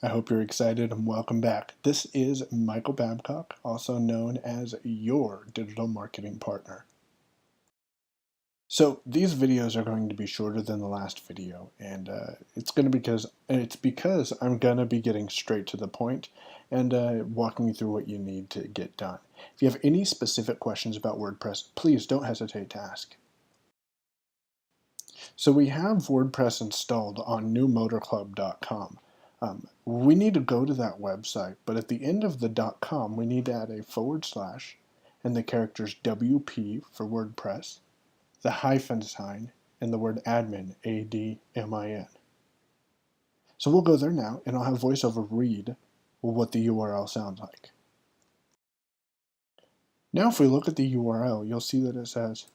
I hope you're excited and welcome back. This is Michael Babcock, also known as your digital marketing partner. So these videos are going to be shorter than the last video, and it's because I'm going to be getting straight to the point and walking you through what you need to get done. If you have any specific questions about WordPress, please don't hesitate to ask. So we have WordPress installed on newmotorclub.com. We need to go to that website, but at the end of the .com, we need to add a / and the characters WP for WordPress, the hyphen sign, and the word admin, ADMIN. So we'll go there now, and I'll have VoiceOver read what the URL sounds like. Now if we look at the URL, you'll see that it says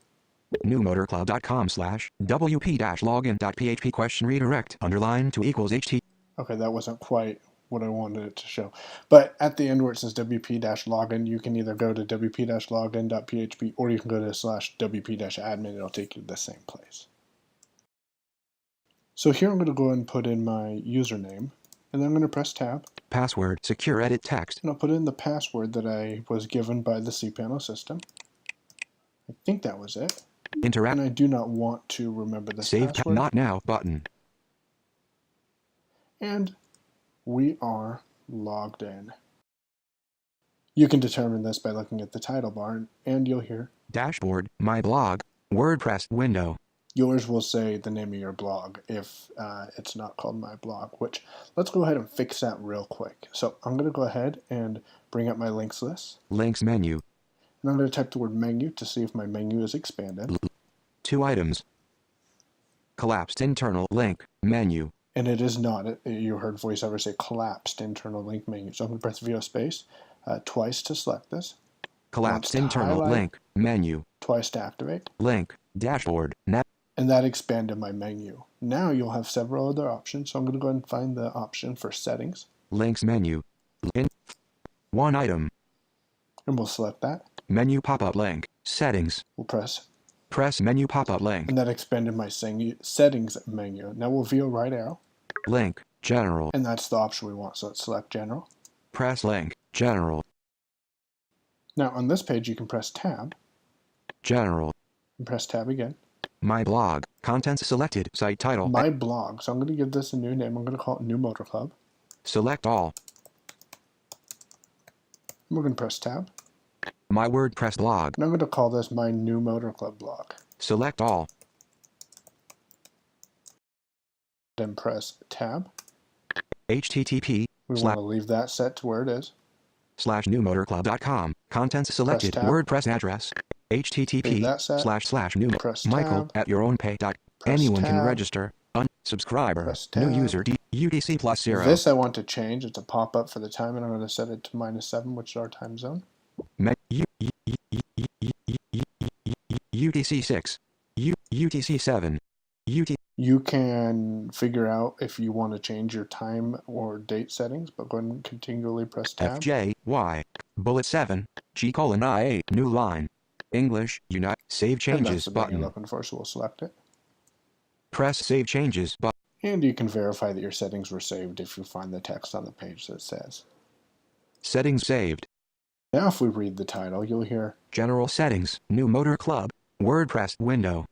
newmotorclub.com/wp-login.php redirect _to =HT. Okay, that wasn't quite what I wanted it to show. But at the end where it says wp-login, you can either go to wp-login.php or you can go to /wp-admin. It'll take you to the same place. So here I'm going to go ahead and put in my username, and then I'm going to press tab. Password, secure edit text. And I'll put in the password that I was given by the cPanel system. I think that was it. And I do not want to remember this password. Not now button. And we are logged in. You can determine this by looking at the title bar, and you'll hear Dashboard, my blog, WordPress window. Yours will say the name of your blog if it's not called my blog, which let's go ahead and fix that real quick. So I'm going to go ahead and bring up my links list. Links menu. And I'm going to type the word menu to see if my menu is expanded. 2 items. Collapsed internal link menu. And it is not. You heard VoiceOver say collapsed internal link menu. So I'm going to press VO space twice to select this. Collapsed internal link menu. Twice to activate. Link dashboard net. And that expanded my menu. Now you'll have several other options. So I'm going to go ahead and find the option for settings. Links menu. 1 item. And we'll select that. Menu pop-up link. Settings. We'll press menu pop-up link. And that expanded my settings menu. Now we'll VO right arrow. Link general. And that's the option we want. So let's select general. Press link general. Now on this page you can press tab. General. And press tab again. My blog. Contents selected. Site title. My blog. So I'm going to give this a new name. I'm going to call it New Motor Club. Select all. And we're going to press tab. My WordPress blog. And I'm going to call this my New Motor Club blog. Select all. Then press tab. HTTP. We want to leave that set to where it is. /newmotorclub.com. Contents selected. WordPress address. HTTP //new. Michael at your own pay. Anyone can register. Subscriber. New user. UTC +0. This I want to change. It's a pop-up for the time, and I'm going to set it to -7, which is our time zone. UTC 6. UTC 7. You can figure out if you want to change your time or date settings, but go ahead and continually press tab. FJY. Bullet 7. G:8. New line. English. Unite. Save changes and that's the button. you're looking for, so we'll select it. Press save changes button. And you can verify that your settings were saved if you find the text on the page that says settings saved. Now if we read the title, you'll hear General Settings, New Motor Club, WordPress window.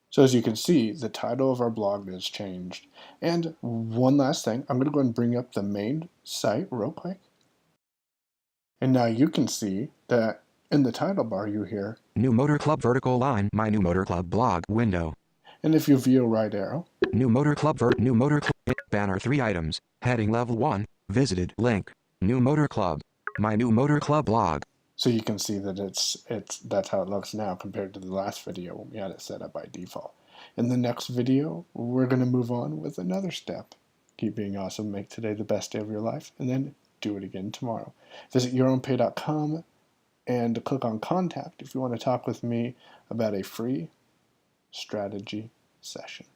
So as you can see, the title of our blog is changed. And one last thing, I'm going to go ahead and bring up the main site real quick. And now you can see that in the title bar you hear New Motor Club vertical line, my New Motor Club blog window. And if you VO right arrow, New Motor Club New Motor Club banner 3 items, heading level 1, visited link, New Motor Club, my New Motor Club blog. So you can see that that's how it looks now compared to the last video when we had it set up by default. In the next video, we're going to move on with another step. Keep being awesome, make today the best day of your life, and then do it again tomorrow. Visit yourownpay.com and click on contact if you want to talk with me about a free strategy session.